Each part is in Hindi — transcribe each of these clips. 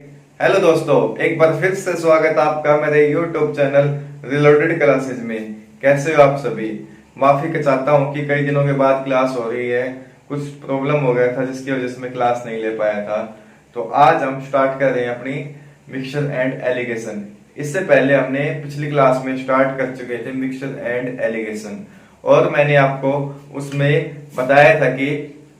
हेलो दोस्तों, एक बार फिर से स्वागत है आपका मेरे YouTube चैनल रिलोडेड क्लासेस में। कैसे हो आप सभी? माफी के चाहता हूँ कि कई दिनों के बाद क्लास हो रही है। कुछ प्रॉब्लम हो गया था जिसकी वजह से मैं क्लास नहीं ले पाया था। तो आज हम स्टार्ट कर रहे हैं अपनी मिक्सचर एंड एलिगेशन। इससे पहले हमने पिछली क्लास में स्टार्ट कर चुके थे मिक्सचर एंड एलिगेशन, और मैंने आपको उसमें बताया था कि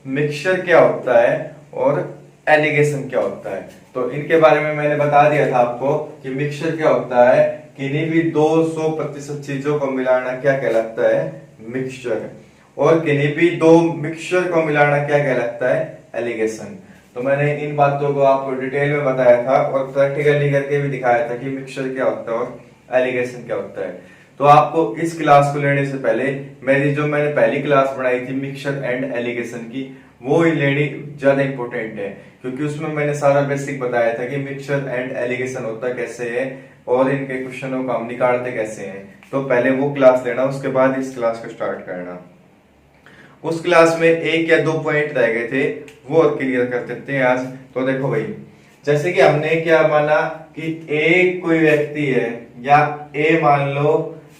मिक्सचर क्या होता है और एलिगेशन क्या होता है। तो इनके बारे में मैंने बता दिया था आपको कि मिक्सचर क्या होता है। किन्हीं भी 200% चीजों को मिलाना क्या कहलाता है? मिक्सचर। और किन्हीं भी दो मिक्सचर को मिलाना क्या कहलाता है? एलिगेशन। तो मैंने इन बातों को आपको डिटेल में बताया था और प्रैक्टिकली करके भी दिखाया था कि मिक्सचर क्या होता है और एलिगेशन क्या होता है। तो आपको इस क्लास को लेने से पहले मैंने पहली क्लास बनाई थी मिक्सचर एंड एलिगेशन की, वो ही लेनी ज्यादा इंपॉर्टेंट है, क्योंकि उसमें मैंने सारा बेसिक बताया था कि मिक्सचर एंड एलिगेशन होता कैसे है और इनके क्वेश्चनों को हम निकालते कैसे हैं। तो पहले वो क्लास लेना, उसके बाद इस क्लास को स्टार्ट करना। उस क्लास में एक या दो पॉइंट रह गए थे, वो और क्लियर कर देते हैं आज। तो देखो भाई, जैसे कि हमने क्या माना कि एक कोई व्यक्ति है, या ए मान लो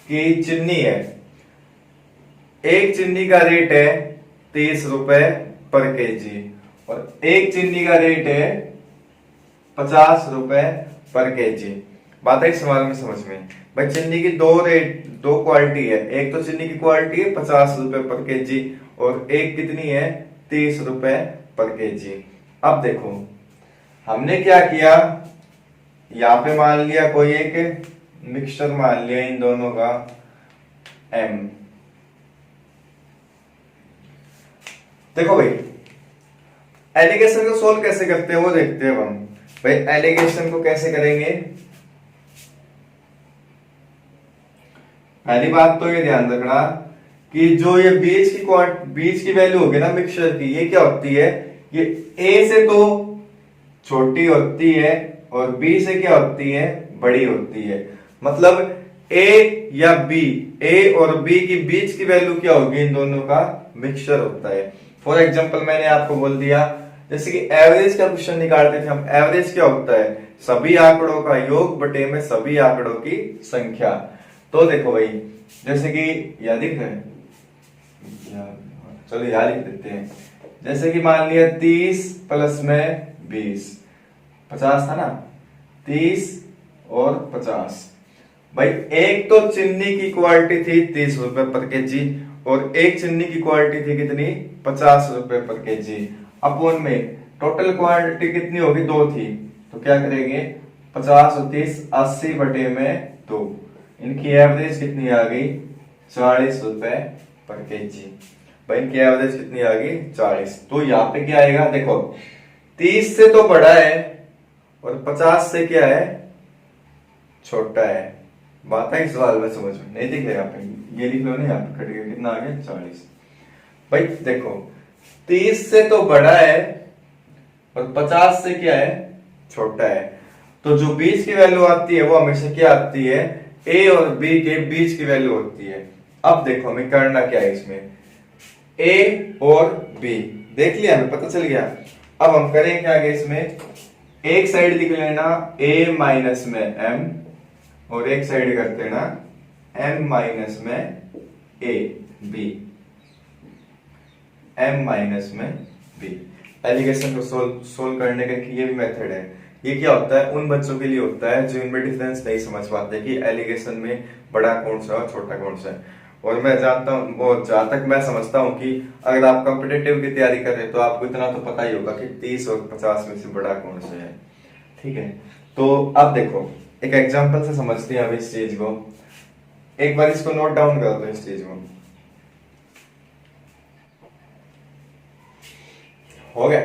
कि चीनी है। एक चीनी का रेट है 30 रुपए पर केजी और एक चीनी का रेट है 50 रुपए पर केजी। बात है सवाल में समझ में। भाई चीनी की दो क्वालिटी है। एक तो चीनी की क्वालिटी है 50 रुपए पर केजी और एक कितनी है? 30 रुपए पर केजी। अब देखो हमने क्या किया, यहां पे मान लिया कोई एक मिक्सचर मान लिया इन दोनों का M। देखो भाई, एलिगेशन को सोल्व कैसे करते हैं वो देखते हैं हम। भाई एलिगेशन को कैसे करेंगे? पहली बात तो ये ध्यान रखना कि जो ये बीच की वैल्यू होगी ना मिक्सचर की, ये क्या होती है? ये ए से तो छोटी होती है और बी से क्या होती है? बड़ी होती है। मतलब ए या बी, ए और बी की बीच की वैल्यू क्या होगी? इन दोनों का मिक्सचर होता है। फॉर एग्जाम्पल मैंने आपको बोल दिया, जैसे कि एवरेज का क्वेश्चन निकालते थे हम। एवरेज क्या होता है? सभी आंकड़ों का योग बटे में सभी आंकड़ों की संख्या। तो देखो भाई, जैसे कि यह दिख रहा है, चलो यहां लिख देते हैं। जैसे कि मान लिया 30 प्लस में 20, 50 था ना, 30 और 50। भाई एक तो चीनी की क्वालिटी थी 30 रुपए पर केजी और एक चीनी की क्वालिटी थी कितनी? 50 रुपए पर केजी। अपोन में टोटल क्वांटिटी कितनी होगी? 2 थी। तो क्या करेंगे? 50 और 30 80 बटे में 2। इनकी एवरेज कितनी आ गई? 40 रुपए पर केजी। भाई इनकी एवरेज कितनी आ गई? 40। तो यहाँ पे क्या आएगा? देखो 30 से तो बड़ा है और 50 से क्या है? छोटा है। बात है इस सवाल में समझ में नहीं दिख रहा? पे ये लिख लो ना, यहाँ पे कट गया, कितना आ गया? 40। भाई देखो 30 से तो बड़ा है और 50 से क्या है? छोटा है। तो जो बीच की वैल्यू आती है वो हमेशा क्या आती है? ए और बी के बीच की वैल्यू होती है। अब देखो हमें करना क्या है इसमें, ए और बी देख लिया, हमें पता चल गया। अब हम करें क्या आगे इसमें, एक साइड लिख लेना a माइनस में m और एक साइड कर देना m माइनस में a b, m माइनस में b। एलिगेशन को सोल्व करने का ये भी मेथड है। ये क्या होता है? उन बच्चों के लिए होता है जो इनमें डिफरेंस नहीं समझ पाते कि एलिगेशन में बड़ा कौन सा और छोटा कौन सा है। और मैं जानता हूँ, और जहां तक मैं समझता हूँ कि अगर आप कॉम्पिटेटिव की तैयारी कर रहे हैं तो आपको इतना तो पता ही होगा कि 30 और 50 में से बड़ा कौन सा है। ठीक है, तो अब देखो एक एग्जांपल से समझते हैं अब इस चीज को। एक बार इसको नोट डाउन कर दो इस चीज को। हो गया?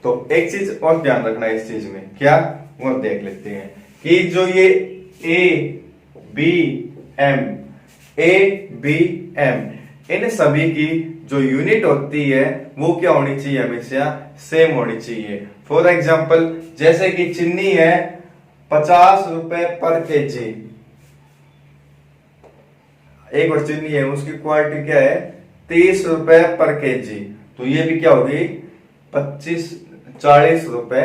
तो एक चीज और ध्यान रखना इस चीज में, क्या वो देख लेते हैं कि जो ये ए बी एम इन सभी की जो यूनिट होती है वो क्या होनी चाहिए? हमेशा सेम होनी चाहिए। फॉर एग्जाम्पल जैसे कि चीनी है 50 रुपए पर केजी, एक और चीनी है उसकी क्वालिटी क्या है? 30 रुपए पर केजी। तो ये भी क्या होगी? 40 रुपए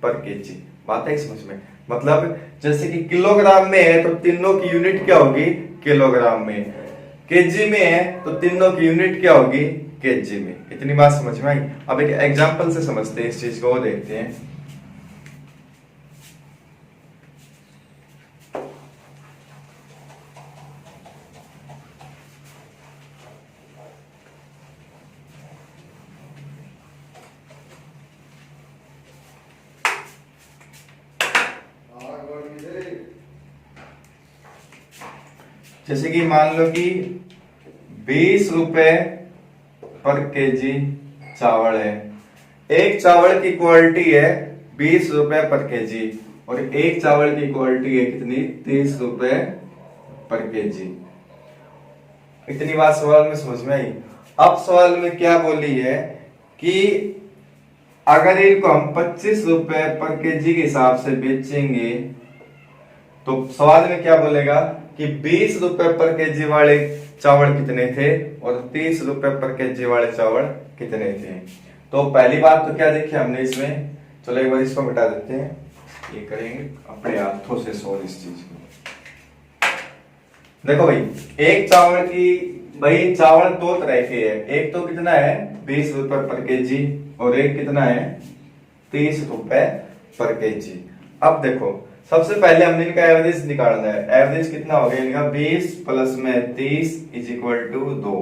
पर केजी। बात है समझ में? मतलब जैसे कि किलोग्राम में है तो तीनों की यूनिट क्या होगी? किलोग्राम में। केजी में है तो तीनों की यूनिट क्या होगी? केजी में। इतनी बात समझ में आई? अब एक एग्जांपल से समझते हैं इस चीज को, वो देखते हैं। जैसे कि मान लो कि 20 रुपए पर केजी चावल है। एक चावल की क्वालिटी है 20 रुपए पर केजी और एक चावल की क्वालिटी है कितनी? 30 रुपए पर केजी। इतनी बात सवाल में समझ में आई? अब सवाल में क्या बोली है कि अगर इनको हम 25 रुपए पर केजी के हिसाब से बेचेंगे तो सवाल में क्या बोलेगा कि 20 रुपए पर केजी वाले चावल कितने थे और 30 रुपए पर केजी वाले चावल कितने थे। तो पहली बात तो क्या देखी हमने इसमें, चलो एक बार इसको मिटा देते हैं, ये करेंगे अपने हाथों से सोल्व इस चीज को। देखो भाई, एक चावल की, भाई चावल दो तरह के है, एक तो कितना है 20 रुपए पर केजी और एक कितना है 30 रुपए पर केजी। अब देखो सबसे पहले हमने इनका एवरेज निकालना है। एवरेज कितना हो गया इनका? 20 प्लस में 30 इज इक्वल टू 2।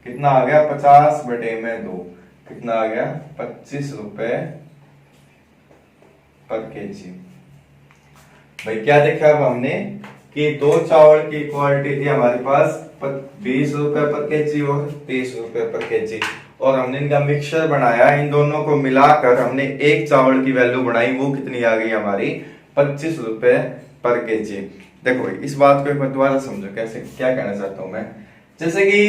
कितना आ गया? 50 बटे में 2। कितना आ गया? 25 रुपए पर केजी। भाई क्या देखा अब हमने कि दो चावल की क्वालिटी थी हमारे पास 20 रुपए पर केजी और 30 रुपए पर केजी, और हमने इनका मिक्सचर बनाया। इन दोनों को मिलाकर हमने एक चावल की वैल्यू बनाई, वो कितनी आ गई हमारी? 25 रुपए पर केजी। देखो भाई इस बात को एक बार दोबारा समझो, कैसे क्या कहना चाहता हूं मैं। जैसे कि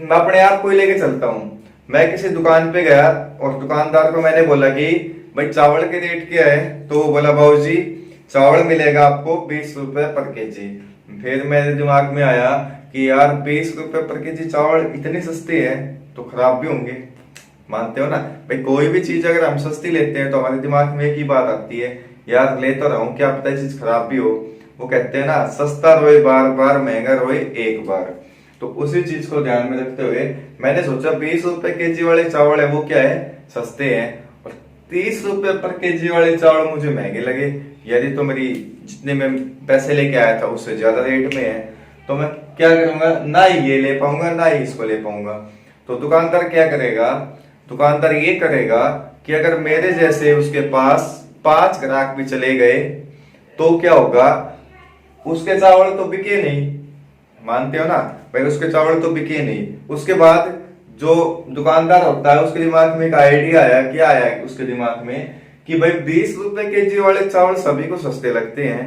मैं अपने आप को ही लेके चलता हूं, मैं किसी दुकान पे गया और दुकानदार को मैंने बोला कि भाई चावल के रेट क्या है, तो वो बोला बाबूजी चावल मिलेगा आपको 20 रुपए पर केजी। फिर मेरे दिमाग में आया कि यार 20 रुपए पर केजी चावल इतने सस्ते हैं तो खराब भी होंगे, मानते हो ना भाई? कोई भी चीज अगर हम सस्ती लेते हैं तो हमारे दिमाग में एक ही बात आती है, यार ले तो रहा हूं, क्या पता चीज खराब भी हो। वो कहते हैं ना, सस्ता रोए बार बार, महंगा रोए एक बार। तो उसी चीज को ध्यान में रखते हुए मैंने सोचा 20 रुपए केजी वाले चावल है वो क्या है? सस्ते हैं, और 30 रुपए पर केजी वाले चावल मुझे महंगे लगे। यदि तो मेरी जितने में पैसे लेके आया था उससे ज्यादा रेट में है, तो मैं क्या करूंगा? ना ही ये ले पाऊंगा ना ही इसको ले पाऊंगा। तो दुकानदार क्या करेगा? दुकानदार ये करेगा कि अगर मेरे जैसे उसके पास 5 ग्राहक भी चले गए तो क्या होगा? उसके चावल तो बिके नहीं, मानते हो ना भाई? उसके चावल तो बिके नहीं। उसके बाद जो दुकानदार होता है उसके दिमाग में एक आइडिया आया। क्या आया उसके दिमाग में? कि भाई 20 रुपए केजी वाले चावल सभी को सस्ते लगते हैं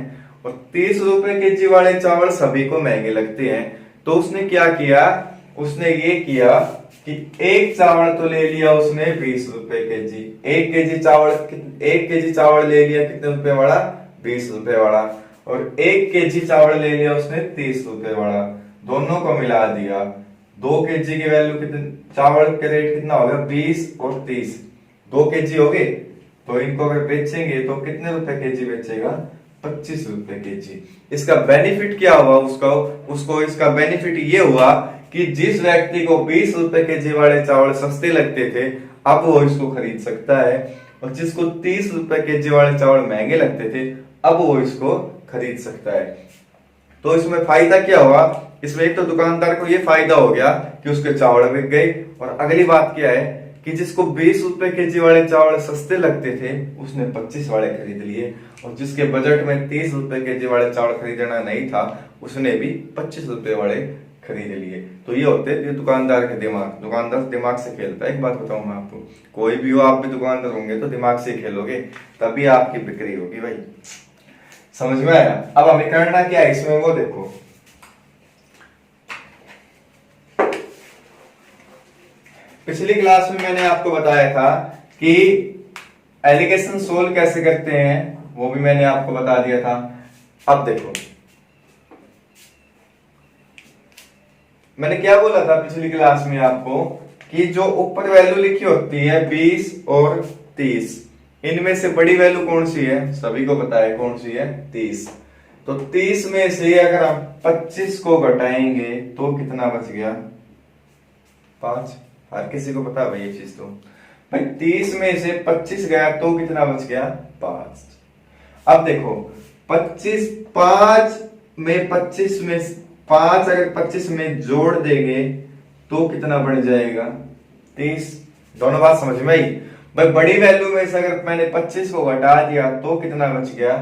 और 30 रुपए केजी वाले चावल सभी को महंगे लगते हैं। तो उसने क्या किया? उसने ये किया कि एक चावल तो ले लिया उसने 20 रुपए केजी, एक केजी चावल ले लिया कितने रुपए वाला? 20 रुपए वाला, और एक केजी चावल ले लिया उसने 30 रुपए वाला। दोनों को मिला दिया, 2 केजी की वैल्यू कितने? चावल के रेट कितना हो गया? 20 और 30, 2 केजी हो गए। तो इनको अगर बेचेंगे तो कितने रुपए केजी बेचेगा? 25 रुपए केजी। इसका बेनिफिट क्या हुआ उसको इसका बेनिफिट ये हुआ कि जिस व्यक्ति को 20 रुपए केजी वाले चावल सस्ते लगते थे अब वो इसको खरीद सकता है, और जिसको 30 रुपए केजी वाले चावल महंगे लगते थे अब वो इसको खरीद सकता है। तो इसमें फायदा क्या हुआ? इसमें एक तो दुकानदार को ये फायदा हो गया कि उसके चावल बिक गए, और अगली बात क्या है कि जिसको 20 रुपए केजी वाले चावल सस्ते लगते थे उसने 25 वाले खरीद लिए, और जिसके बजट में 30 रुपए केजी वाले चावल खरीदना नहीं था उसने भी 25 रुपए वाले खरीद लिए। तो ये होते हैं दुकानदार के दिमाग। दुकानदार दिमाग से खेलता है। एक बात बताऊं मैं आपको, कोई भी हो, आप भी दुकानदार होंगे तो दिमाग से खेलोगे तभी आपकी बिक्री होगी भाई। समझ में आया? अब हमें करना क्या है इसमें, वो देखो। पिछली क्लास में मैंने आपको बताया था कि एलिगेशन सोल्व कैसे करते हैं, वो भी मैंने आपको बता दिया था। अब देखो मैंने क्या बोला था पिछली क्लास में आपको कि जो ऊपर वैल्यू लिखी होती है 20 और 30, इनमें से बड़ी वैल्यू कौन सी है, सभी को पता है कौन सी है, 30। तो 30 में से अगर हम 25 को घटाएंगे तो कितना बच गया, 5। हर किसी को पता है भाई ये चीज। तो भाई 30 में से 25 गया तो कितना बच गया, 5। अब देखो 25, 5 में 25 में 5 अगर 25 में जोड़ देंगे तो कितना बढ़ जाएगा, 30। दोनों बात समझ में आई। भाई बड़ी वैल्यू में से अगर मैंने 25 को घटा दिया तो कितना बच गया,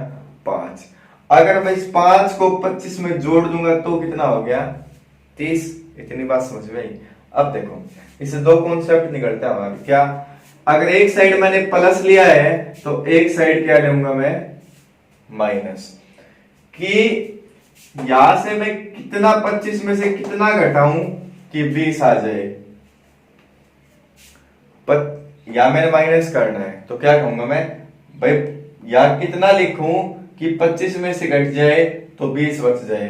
5। अगर मैं इस 5 को 25 में जोड़ दूंगा तो कितना हो गया, 30। इतनी बात समझ में आई। अब देखो इससे दो कॉन्सेप्ट निकलता है हमारे, क्या, अगर एक साइड मैंने प्लस लिया है तो एक साइड क्या लूंगा मैं, माइनस। कि यहां से मैं कितना 25 में से कितना घटाऊं कि 20 आ जाए, पर या मैंने माइनस करना है तो क्या कहूंगा मैं, भाई या कितना लिखूं कि 25 में से घट जाए तो 20 बच जाए।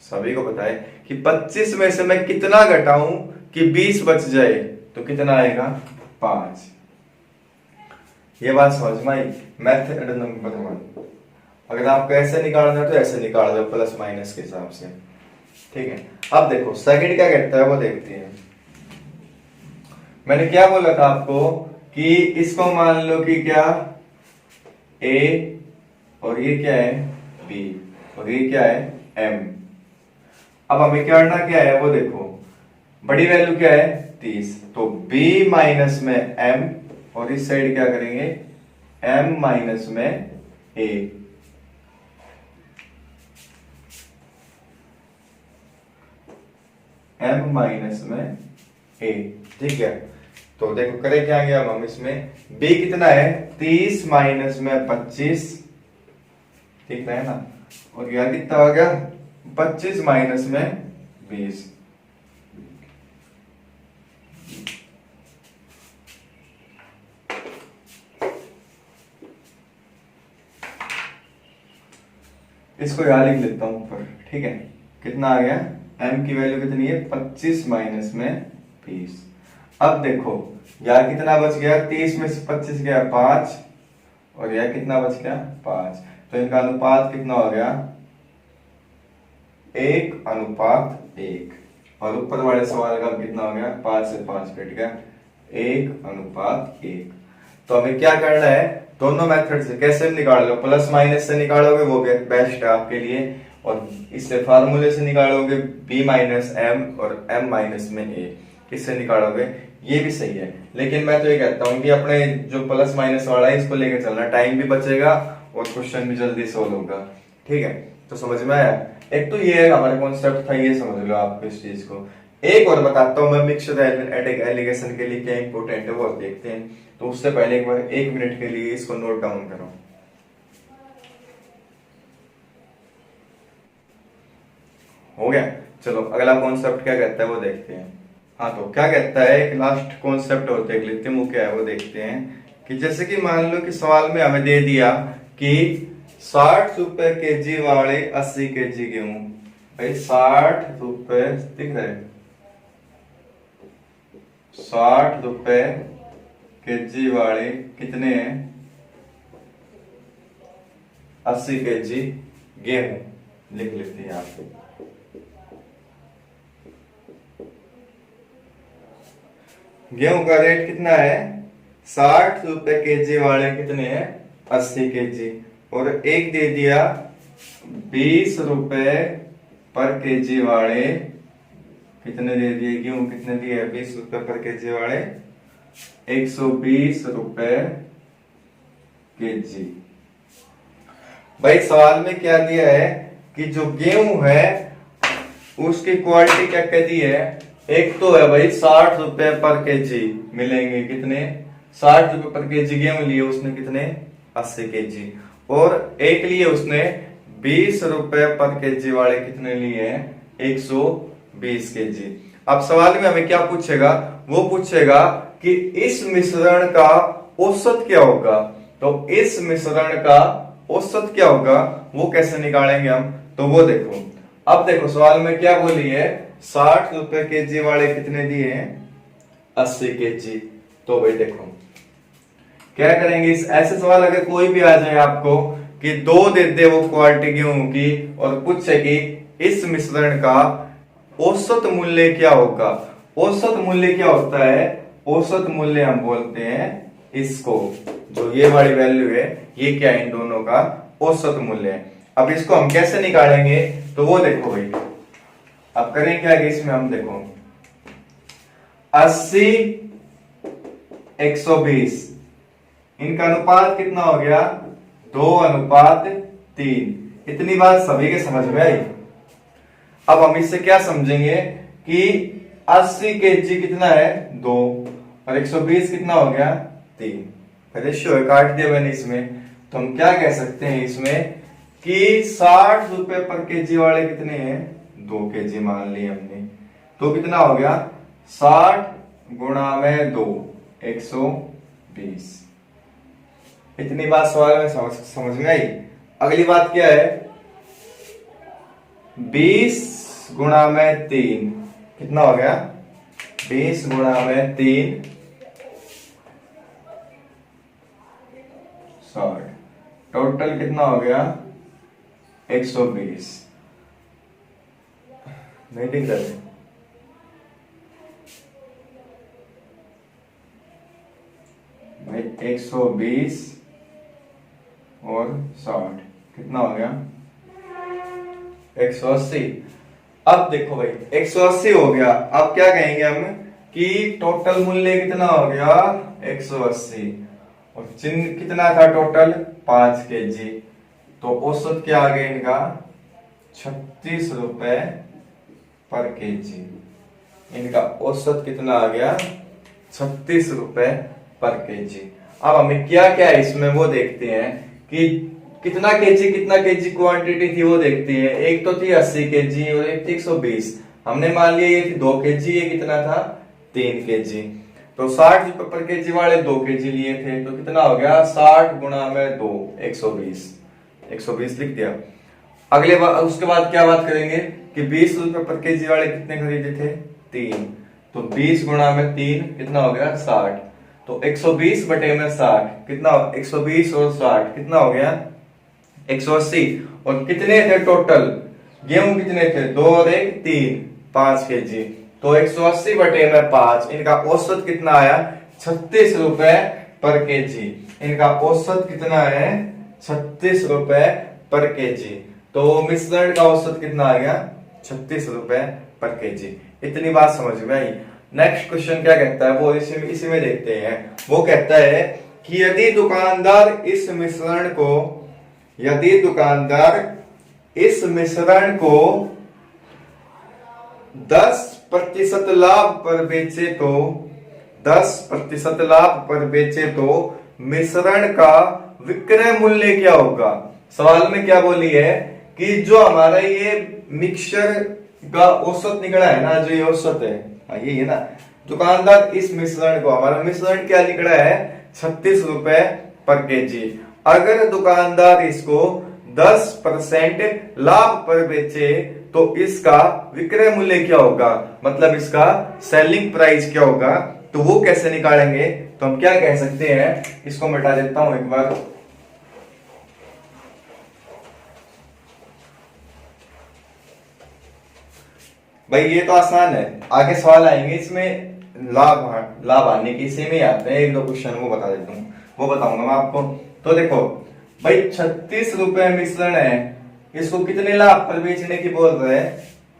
सभी को पता है कि 25 में से मैं कितना घटाऊं कि 20 बच जाए तो कितना आएगा, 5। ये बात समझ में आई। मेथड नंबर 1, अगर आपको ऐसे निकालना है तो ऐसे निकाल दो प्लस माइनस के हिसाब से, ठीक है। अब देखो सेकंड क्या कहता है वो देखते हैं। मैंने क्या बोला था आपको कि इसको मान लो कि क्या, A और ये क्या है, B और ये क्या है, M। अब हमें क्या करना क्या है वो देखो, बड़ी वैल्यू क्या है, 30। तो B माइनस में M और इस साइड क्या करेंगे, M माइनस में A। M माइनस में A, ठीक है। तो देखो करें क्या गया हम इसमें, B कितना है, 30 माइनस में 25, ठीक है ना, और यह कितना हो गया, 25 माइनस में 20। इसको यहां लिख लेता हूं ऊपर, ठीक है। कितना आ गया, M की वैल्यू कितनी है, 25 माइनस में 20। अब देखो यह कितना बच गया, 30 में से 25 गया 5 और यह कितना बच गया, 5। तो इनका अनुपात कितना हो गया, 1:1। और ऊपर वाले सवाल का कितना हो गया, 5 से 5 कट गया, 1:1। तो हमें क्या करना है, दोनों मेथड से कैसे निकाल लो, प्लस माइनस से निकालोगे वो बेस्ट है आपके लिए, और इससे फार्मूले से निकालोगे B माइनस M और M माइनस में A, किससे निकालोगे, ये भी सही है। लेकिन मैं तो ये कहता हूँ कि अपने जो प्लस माइनस वाला है इसको लेकर चलना, टाइम भी बचेगा और क्वेश्चन भी जल्दी सोल्व होगा, ठीक है। तो समझ में आया। एक तो ये हमारा कॉन्सेप्ट था, ये समझ लो आप इस चीज को। एक और बताता हूँ मैं, मिक्स्ड एलिगेशन के लिए क्या इंपॉर्टेंट है वो देखते हैं। तो उससे पहले एक बार 1 मिनट के लिए इसको नोट डाउन करो। हो गया, चलो अगला कॉन्सेप्ट क्या कहता है वो देखते हैं। हाँ तो क्या कहता है, एक लास्ट कॉन्सेप्ट और देख लेते हैं, वो क्या है वो देखते हैं। कि जैसे कि मान लो कि सवाल में हमें दे दिया कि 60 रुपए केजी वाले 80 केजी गेहूं, भाई 60 रुपए दिख रहे, 60 रुपए केजी वाले कितने हैं, 80 केजी गेहूं, लिख लेते हैं यहाँ पे। गेहूं का रेट कितना है, 60 रुपए केजी वाले कितने हैं, 80 केजी, और एक दे दिया 20 रुपए पर केजी वाले कितने दे दिए, गेहूं कितने दिए, 20 रुपए पर केजी वाले 120 रुपए केजी। भाई सवाल में क्या दिया है कि जो गेहूं है उसकी क्वालिटी क्या कह दी है, एक तो है भाई 60 रुपए पर केजी मिलेंगे, कितने, 60 रुपए पर केजी गेहूं लिए उसने, कितने, 80 केजी, और एक लिए उसने 20 रुपए पर केजी वाले कितने लिए हैं, 120 केजी। अब सवाल में हमें क्या पूछेगा, वो पूछेगा कि इस मिश्रण का औसत क्या होगा। तो इस मिश्रण का औसत क्या होगा वो कैसे निकालेंगे हम, तो वो देखो। अब देखो सवाल में क्या बोली है, 60 रुपए केजी वाले कितने दिए हैं, 80 केजी। तो भाई देखो क्या करेंगे, इस ऐसे सवाल अगर कोई भी आ जाए आपको कि दो दे दे वो क्वालिटी गेहूं की और पूछे कि इस मिश्रण का औसत मूल्य क्या होगा। औसत मूल्य क्या होता है, औसत मूल्य हम बोलते हैं इसको, जो ये वाली वैल्यू है ये क्या है, इन दोनों का औसत मूल्य है। अब इसको हम कैसे निकालेंगे, तो वो देखो भाई, अब करें क्या कि इसमें हम देखो 80 120 इनका अनुपात कितना हो गया, 2:3। इतनी बात सभी के समझ में आई। अब हम इससे क्या समझेंगे कि 80 kg कितना है 2 और 120 कितना हो गया 3। रेशियो काट दिया मैंने इसमें, तो हम क्या कह सकते हैं इसमें कि 60 रुपए पर केजी वाले कितने हैं 2 kg मान लिए हमने, तो कितना हो गया 60 गुणा में 2 120। इतनी बात सवाल में समझ में आई। अगली बात क्या है, 20 गुणा में 3 कितना हो गया, 20 गुणा में 3 60, टोटल कितना हो गया 120। नहीं दिख रहा है, भाई 120 और 60 कितना हो गया 180। अब देखो भाई 180 हो गया, अब क्या कहेंगे हम कि टोटल मूल्य कितना हो गया 180 और चिन्ह कितना था टोटल 5 kg, तो औसत क्या आ गया इनका 36 रुपए पर केजी। इनका औसत कितना आ गया 36 रुपए पर केजी। अब हमें क्या क्या है इसमें वो देखते हैं कि कितना केजी क्वांटिटी थी वो देखते हैं। एक तो थी 80 केजी और एक थी 120। हमने मान लिया ये थी 2 केजी, ये कितना था 3 केजी, तो 60 रुपए पर केजी वाले 2 केजी लिए थे, तो कितना हो गया 60 गुणा में 2 120 लिख दिया। अगले उसके बाद क्या बात करेंगे कि 20 रुपए पर केजी वाले कितने खरीदे थे 3, तो 20 गुणा में 3 कितना हो गया 60, तो 120 बटे में 60 कितना 120 और 60 कितना हो गया 180। और कितने थे टोटल गेहूं कितने थे 2 और 1 3 5 केजी, तो 180 बटे में 5 इनका औसत कितना आया 36 रुपए पर केजी। इनका औसत कितना है 36 रुपए पर केजी, तो मिश्रण का औसत कितना आ गया 36 रुपए पर केजी। इतनी बात समझ में आई। नेक्स्ट क्वेश्चन क्या कहता है वो इसी में देखते हैं। वो कहता है कि यदि दुकानदार इस मिश्रण को 10% लाभ पर बेचे तो 10% लाभ पर बेचे तो मिश्रण का विक्रय मूल्य क्या होगा। सवाल में क्या बोली है कि जो हमारा ये मिक्सचर का औसत निकला है ना, जो ये औसत है ये है ना, दुकानदार इस मिश्रण को, हमारा मिश्रण क्या निकला है 36 रुपए पर केजी। अगर दुकानदार इसको 10% लाभ पर बेचे तो इसका विक्रय मूल्य क्या होगा, मतलब इसका सेलिंग प्राइस क्या होगा। तो वो कैसे निकालेंगे, तो हम क्या कह सकते हैं, इसको मिटा देता हूं एक बार। भाई ये तो आसान है, आगे सवाल आएंगे इसमें लाभ आने की, इसी में आते हैं 1-2 क्वेश्चन, वो बता देता हूँ, वो बताऊंगा मैं आपको। तो देखो भाई 36 रुपए मिश्रण है, इसको कितने लाभ पर बेचने की बोल रहे हैं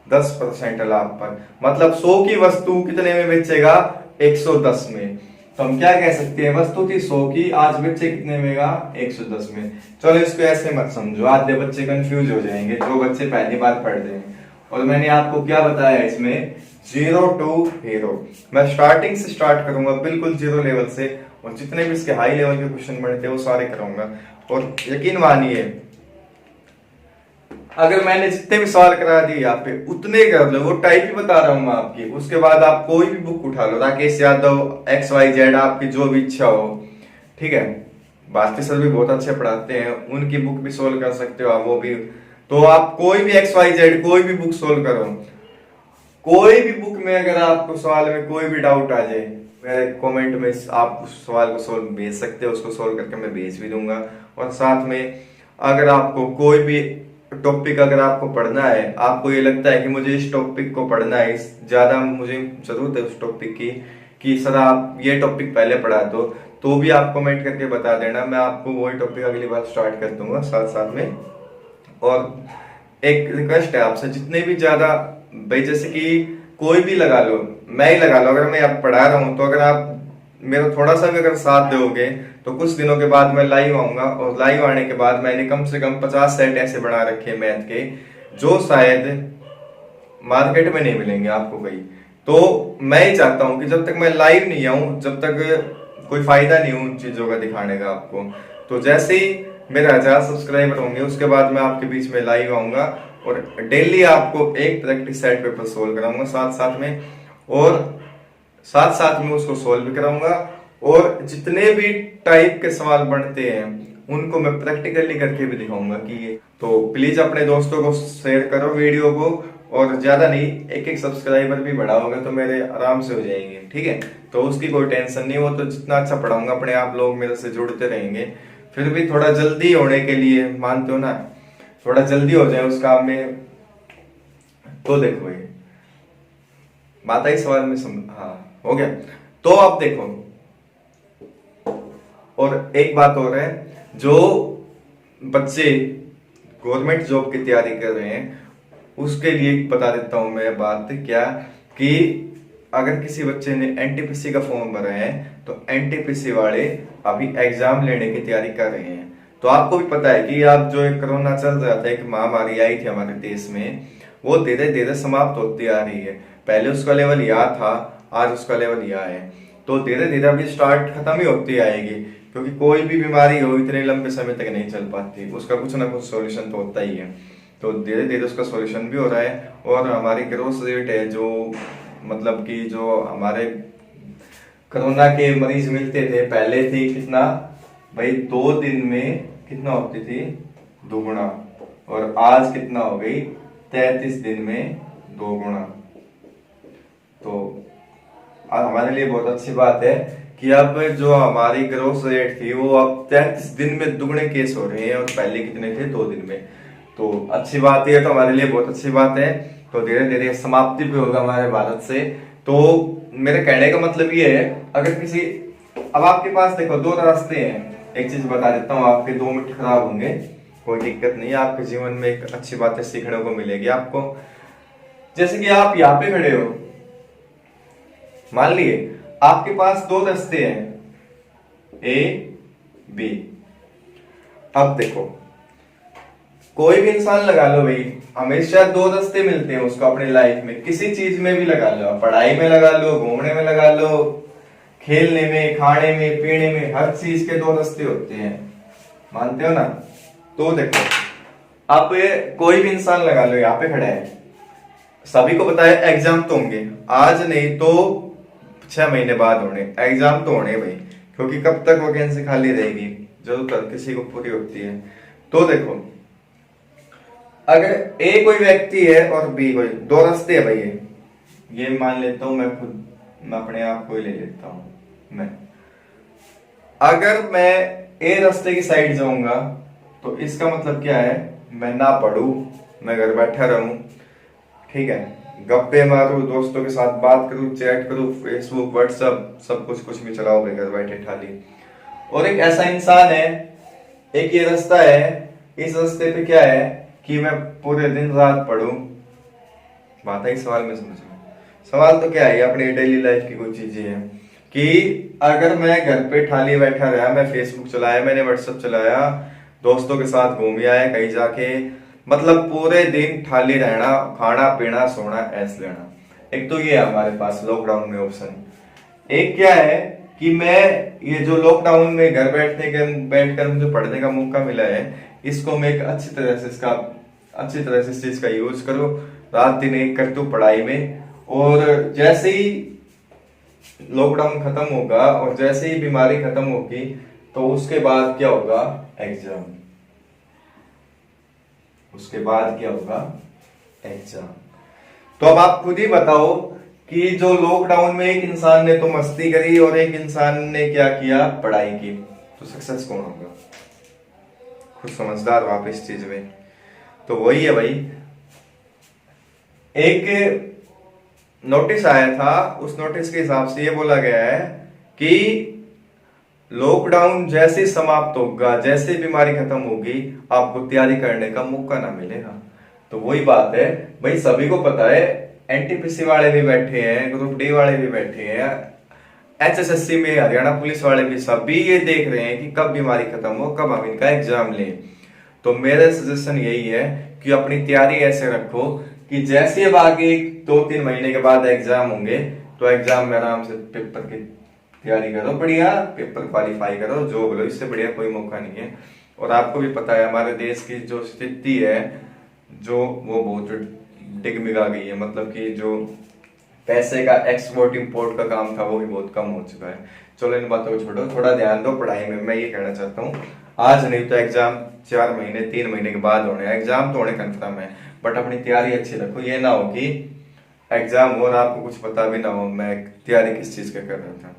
10% लाभ पर, मतलब 100 की वस्तु कितने में बेचेगा 110 में। तो हम क्या कह सकते हैं, वस्तु थी 100 की, आज बेचे कितने में 110 में। चलो इसको ऐसे मत समझो, आधे बच्चे कंफ्यूज हो जाएंगे जो बच्चे पहली बार पढ़ रहे हैं। और मैंने आपको क्या बताया इसमें 0 to हीरो, मैं स्टार्टिंग से स्टार्ट करूंगा बिल्कुल 0 लेवल से, और जितने भी इसके हाई लेवल के क्वेश्चन बनते हैं वो सारे कराऊंगा। और यकीन मानिए अगर मैंने जितने भी सवाल करा दिए यहाँ पे उतने कर लो, वो टाइप ही बता रहा हूं मैं आपकी। उसके बाद आप कोई भी बुक उठा लो, राकेश यादव XYZ आपकी जो भी इच्छा हो, ठीक है, भारती सर भी बहुत अच्छे पढ़ाते हैं, उनकी बुक भी सोल्व कर सकते हो आप, वो भी। तो आप कोई भी XYZ कोई भी बुक सोल्व करो, कोई भी बुक में अगर आपको सवाल में कोई भी डाउट आ जाए मेरे कमेंट में आप उस सवाल को सोल्व भेज सकते हो, उसको सोल्व करके मैं भेज भी दूंगा। और साथ में अगर आपको कोई भी टॉपिक अगर आपको पढ़ना है, आपको ये लगता है कि मुझे इस टॉपिक को पढ़ना है, इस ज्यादा मुझे जरूरत है उस टॉपिक की, कि सर आप ये टॉपिक पहले पढ़ा दो, तो भी आप कमेंट करके बता देना, मैं आपको वही टॉपिक अगली बार स्टार्ट कर दूंगा साथ साथ में। और एक रिक्वेस्ट है आपसे, जितने भी ज्यादा भाई, जैसे कि कोई भी लगा लो, मैं ही लगा लो, अगर मैं आप पढ़ा रहा हूं तो अगर आप मेरा थोड़ा सा भी अगर साथ दोगे तो कुछ दिनों के बाद मैं लाइव आऊंगा, और लाइव आने के बाद मैंने कम से कम 50 सेट ऐसे बना रखे मैथ के जो शायद मार्केट में नहीं मिलेंगे आपको कहीं। तो मैं ही चाहता हूं कि जब तक मैं लाइव नहीं आऊं, जब तक कोई फायदा नहीं उन चीजों का दिखाने का आपको। तो जैसे ही मेरे 1000 सब्सक्राइबर होंगे उसके बाद मैं आपके बीच में लाइव आऊंगा और डेली आपको एक प्रैक्टिस सेट पेपर सोल्व कराऊंगा साथ साथ में, और साथ साथ में उसको सोल्व भी कराऊंगा। और जितने भी टाइप के सवाल बनते हैं उनको मैं प्रैक्टिकली करके भी दिखाऊंगा कि ये। तो प्लीज अपने दोस्तों को शेयर करो वीडियो को, और ज्यादा नहीं, एक एक सब्सक्राइबर भी बढ़ाओगे तो मेरे आराम से हो जाएंगे, ठीक है। तो उसकी कोई टेंशन नहीं, वो तो जितना अच्छा पढ़ाऊंगा अपने आप लोग मेरे से जुड़ते रहेंगे। फिर भी थोड़ा जल्दी होने के लिए, मानते हो ना, थोड़ा जल्दी हो जाए उस काम में। तो देखो ये बात आई सवाल में हाँ हो गया। तो आप देखो, और एक बात और है, जो बच्चे गवर्नमेंट जॉब की तैयारी कर रहे हैं उसके लिए बता देता हूं मैं बात क्या, कि अगर किसी बच्चे ने एनटीपीसी का फॉर्म भरा है तो एनटीपीसी वाले अभी एग्जाम लेने की तैयारी कर रहे हैं। तो आपको भी पता है कि आप जो एक कोरोना चल रहा था, एक महामारी आई थी हमारे देश में, वो धीरे धीरे समाप्त होती आ रही है। पहले उसका लेवल यहाँ था, आज उसका लेवल यहाँ है, तो धीरे धीरे अभी स्टार्ट खत्म ही होती आएगी, क्योंकि कोई भी बीमारी हो इतने लंबे समय तक नहीं चल पाती, उसका कुछ ना कुछ सॉल्यूशन तो होता ही है। तो धीरे धीरे उसका सॉल्यूशन भी हो रहा है। और हमारी ग्रोथ रेट है, जो मतलब कि जो हमारे कोरोना के मरीज मिलते थे पहले थी कितना भाई, 2 दिन में कितना होती थी, दोगुना, और आज कितना हो गई, 33 दिन में 2 गुना। तो हमारे लिए बहुत अच्छी बात है कि अब जो हमारी ग्रोथ रेट थी वो अब 33 दिन में दुगने केस हो रहे हैं, और पहले कितने थे, 2 दिन में। तो अच्छी बात है, तो हमारे लिए बहुत अच्छी बात है। तो धीरे धीरे समाप्ति भी होगा हमारे भारत से। तो मेरे कहने का मतलब ये है, अगर किसी, अब आपके पास देखो 2 रास्ते हैं। एक चीज बता देता हूँ, आपके 2 मिनट खराब होंगे, कोई दिक्कत नहीं है, आपके जीवन में एक अच्छी बातें सीखने को मिलेगी आपको। जैसे कि आप यहाँ पे खड़े हो, मान लिए आपके पास 2 रास्ते हैं, ए बी। अब देखो, कोई भी इंसान लगा लो भाई, हमेशा 2 रास्ते मिलते हैं उसको अपनी लाइफ में, किसी चीज में भी लगा लो, पढ़ाई में लगा लो, घूमने में लगा लो, खेलने में, खाने में, पीने में, हर चीज के 2 रास्ते होते हैं, मानते हो ना। तो देखो, आप कोई भी इंसान लगा लो यहाँ पे खड़ा है, सभी को पता है एग्जाम तो होंगे, आज नहीं तो 6 महीने बाद होने एग्जाम तो होने भाई, क्योंकि कब तक वैकेंसी खाली रहेगी, जरूरत किसी को पूरी होती है। तो देखो, अगर ए कोई व्यक्ति है और बी कोई, 2 रास्ते है भाई, ये मान लेता हूं मैं खुद, मैं अपने आप को ही ले लेता हूं। मैं अगर मैं ए रास्ते की साइड जाऊंगा तो इसका मतलब क्या है, मैं ना पढ़ूं, मैं घर बैठा रहूं, ठीक है, गप्पे मारूं, दोस्तों के साथ बात करूं, चैट करूं, फेसबुक, व्हाट्सएप, सब कुछ भी चलाओ घर बैठे ठाली। और एक ऐसा इंसान है, एक ये रास्ता है, इस रास्ते पे क्या है कि मैं पूरे दिन रात पढ़ूं। बात है सवाल में, समझ में, सवाल तो क्या है, अपनी डेली लाइफ की कुछ चीजें हैं, कि अगर मैं घर पे ठाली बैठा रहा, मैं फेसबुक चलाया, मैंने व्हाट्सएप चलाया, दोस्तों के साथ घूम आया कहीं जाके, मतलब पूरे दिन ठाली रहना, खाना पीना सोना ऐस लेना। एक तो ये है हमारे पास लॉकडाउन में ऑप्शन। एक क्या है कि मैं ये जो लॉकडाउन में घर बैठकर मुझे पढ़ने का मौका मिला है, इसको मैं एक अच्छी तरह से इस चीज का यूज करूं, रात दिन एक करता हूं पढ़ाई में। और जैसे ही लॉकडाउन खत्म होगा और जैसे ही बीमारी खत्म होगी तो उसके बाद क्या होगा, एग्जाम। उसके बाद क्या होगा, एग्जाम। तो अब आप खुद ही बताओ कि जो लॉकडाउन में एक इंसान ने तो मस्ती करी और एक इंसान ने क्या किया, पढ़ाई की, तो सक्सेस कौन होगा? खुद समझदार हो आप इस चीज में। तो वही है भाई, एक नोटिस आया था, उस नोटिस के हिसाब से ये बोला गया है कि लॉकडाउन जैसे समाप्त होगा, जैसे बीमारी खत्म होगी, आपको तैयारी करने का मौका ना मिलेगा। तो वही बात है भाई, सभी को पता है, एनटीपीसी वाले भी बैठे हैं, ग्रुप डी वाले भी बैठे हैं, एचएसएससी में हरियाणा पुलिस वाले भी, सभी ये देख रहे हैं कि कब बीमारी खत्म हो, कब हम इनका एग्जाम लें। तो मेरा सजेशन यही है कि अपनी तैयारी ऐसे रखो कि जैसे अब आगे 2-3 महीने के बाद एग्जाम होंगे, तो एग्जाम में आराम से पेपर की तैयारी करो, बढ़िया पेपर क्वालिफाई करो, जो बोलो, इससे बढ़िया कोई मौका नहीं है। और आपको भी पता है हमारे देश की जो स्थिति है, जो वो बहुत डिगमिगा गई है, मतलब कि जो पैसे का एक्सपोर्ट इंपोर्ट का काम था वो भी बहुत कम हो चुका है। चलो इन बातों को छोड़ो, थोड़ा ध्यान दो पढ़ाई में, मैं ये कहना चाहता हूँ। आज नहीं तो एग्जाम 4 महीने 3 महीने के बाद होने, एग्जाम तो होने कंफर्म है, बट अपनी तैयारी अच्छी रखो। ये ना हो कि एग्जाम हो और आपको कुछ पता भी ना हो मैं तैयारी किस चीज का कर रहा था।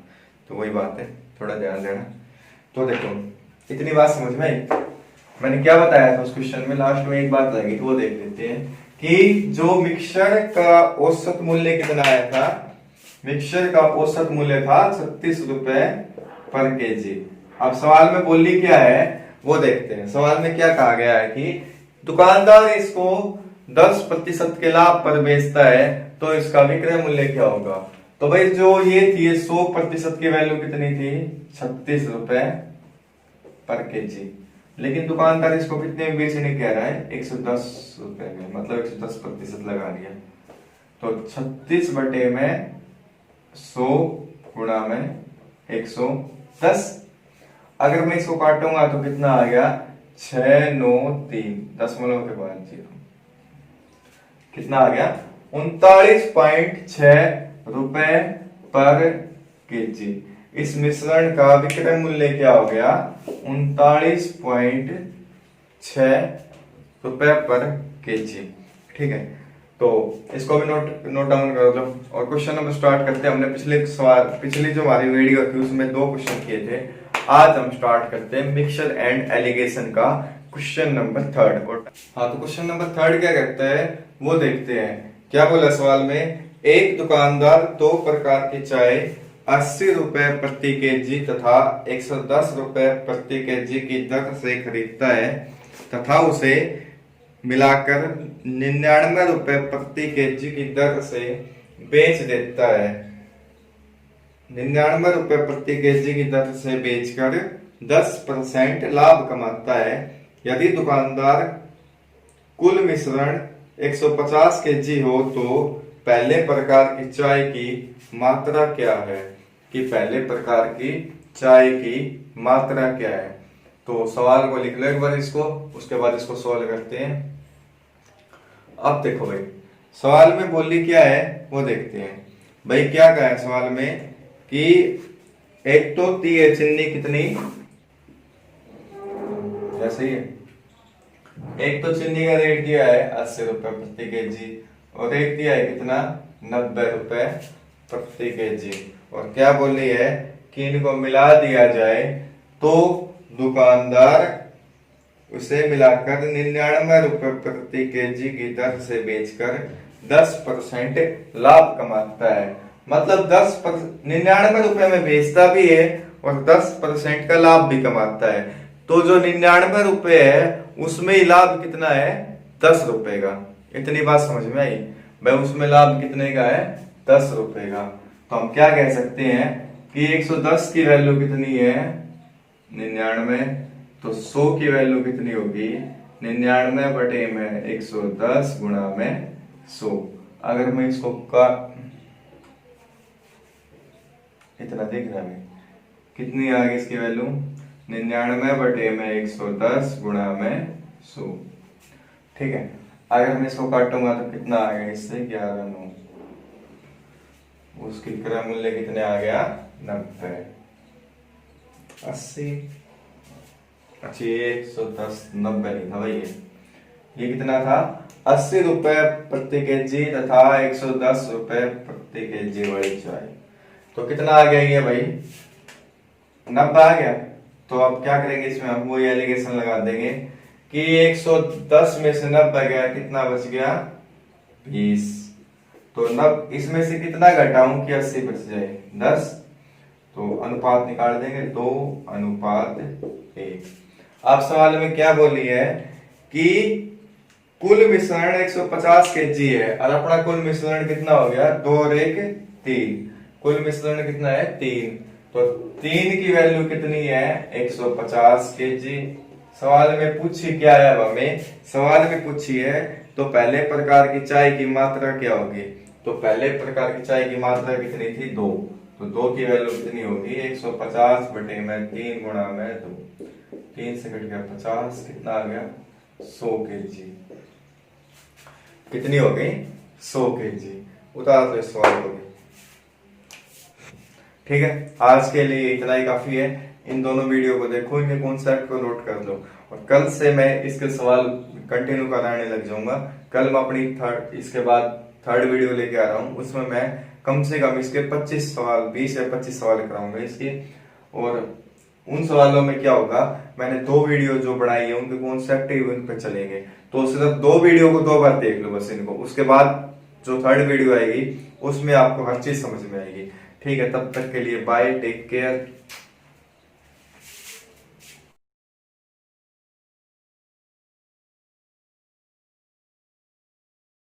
तो वही बात है, थोड़ा ध्यान देना। तो देखो, इतनी बात समझ में आई। मैंने क्या बताया था उस क्वेश्चन में, लास्ट में एक बात लगी, तो वो देख लेते हैं कि जो मिक्सचर का औसत मूल्य कितना आया था। मिक्सचर का औसत मूल्य था 36 रुपए पर केजी। अब सवाल में बोली क्या है वो देखते हैं। सवाल में क्या कहा गया है कि दुकानदार इसको 10% के लाभ पर बेचता है, तो इसका विक्रय मूल्य क्या होगा। तो भाई जो ये थी 100% की वैल्यू कितनी थी, 36 रुपए पर केजी, लेकिन दुकानदार इसको कितने में बेचने कह रहा है, 110 रुपए में, मतलब 110% लगा दिया। तो 36 बटे में 100 गुणा में 110। अगर मैं इसको काटूंगा तो कितना आ गया, 693 दशमलव के बाद 0, कितना आ गया, 39.6 रुपए पर केजी। इस मिश्रण का विक्रय मूल्य क्या हो गया, 39.6 रुपए पर केजी। ठीक है, तो इसको भी नोट डाउन कर लो। और क्वेश्चन नंबर स्टार्ट करते हैं। हमने पिछली जो हमारी वीडियो थी उसमें 2 क्वेश्चन किए थे। आज हम स्टार्ट करते हैं मिक्सचर एंड एलिगेशन का क्वेश्चन नंबर 3। हाँ, तो क्वेश्चन नंबर 3 क्या कहता है वो देखते हैं। क्या बोला सवाल में, एक दुकानदार 2 प्रकार की चाय 80 रुपए प्रति केजी तथा 110 रुपए प्रति केजी की दर से खरीदता है तथा उसे मिलाकर 99 रुपए प्रति केजी की दर से बेच देता है। 99 रुपए प्रति केजी की दर से बेचकर 10% लाभ कमाता है। यदि दुकानदार कुल मिश्रण 150 केजी हो तो पहले प्रकार की चाय की मात्रा क्या है, कि पहले प्रकार की चाय की मात्रा क्या है। तो सवाल को लिख लो एक बार इसको, उसके बाद इसको सॉल्व करते हैं। अब देखो भाई, सवाल में बोली क्या है वो देखते हैं। भाई क्या कहा है सवाल में कि एक तो चीनी कितनी, ऐसे ही है, एक तो चीनी का रेट दिया है 80 रुपए प्रति केजी और एक दिया है कितना, 90 रुपए प्रति केजी। और क्या बोली है कि इनको मिला दिया जाए तो दुकानदार उसे मिलाकर 99 रुपए प्रति केजी की दर से बेचकर 10% लाभ कमाता है। मतलब 99 रुपए में बेचता भी है और 10% का लाभ भी कमाता है। तो जो 99 रुपए है उसमें ही लाभ कितना है, 10 रुपए का। इतनी बात समझ में आई भाई, उसमें लाभ कितने का है, 10 रुपए का। तो हम क्या कह सकते हैं कि 110 की वैल्यू कितनी है, 99, तो 100 की वैल्यू कितनी होगी, 99 बटे में 110 गुणा में 100। अगर मैं इसको का इतना देख रहा है कितनी आ गई इसकी वैल्यू, 99 बटे में 110 गुणा में 100। ठीक है, अगर मैं इसको काटूंगा तो कितना आ गया, इससे 11 उसकी क्रय मूल्य कितने आ गया, 90, 80, अच्छा 110, 90 नहीं था भाई, ये कितना था 80 रुपए प्रति केजी तथा 110 रुपए प्रति केजी वाली चाय। तो कितना आ गया ये भाई, 90 आ गया। तो अब क्या करेंगे, इसमें हम वो एलिगेशन लगा देंगे कि 110 में से 90 गया, कितना बच गया 20। तो इसमें से कितना घटाऊं कि 80 बच जाए, 10। तो अनुपात निकाल देंगे, 2:1। आप सवाल में क्या बोली है कि कुल मिश्रण 150 केजी है और अपना कुल मिश्रण कितना हो गया, 2 और 1 3। कुल मिश्रण कितना है 3। तो 3 की वैल्यू कितनी है 150 केजी। सवाल में पूछी क्या है, हमें सवाल में पूछी है तो पहले प्रकार की चाय की मात्रा क्या होगी। तो पहले प्रकार की चाय की मात्रा कितनी थी, 2। तो 2 की वैल्यू कितनी होगी 150 बटे में 3 गुणा में 2। 3 से कट गया 50, कितना आ गया 100 केजी। कितनी हो गई 100 केजी। उतार दो सवाल को भी। ठीक है, आज के लिए इतना ही काफी है। इन दोनों वीडियो को देखो, इनके कॉन्सेप्ट को नोट कर लो और कल से मैं इसके सवाल कंटिन्यू कराने लग जाऊंगा। कल मैं अपनी इसके बाद थर्ड वीडियो लेके आ रहा हूँ, उसमें मैं कम से कम इसके 25 सवाल 20 या 25 सवाल कराऊंगा इसके। और उन सवालों में क्या होगा, मैंने 2 वीडियो जो बनाई है उनके कॉन्सेप्ट ही उन पे चलेंगे। तो सिर्फ 2 वीडियो को 2 बार देख लो बस इनको, उसके बाद जो थर्ड वीडियो आएगी उसमें आपको हर चीज समझ में आएगी। ठीक है, तब तक के लिए बाय, टेक केयर।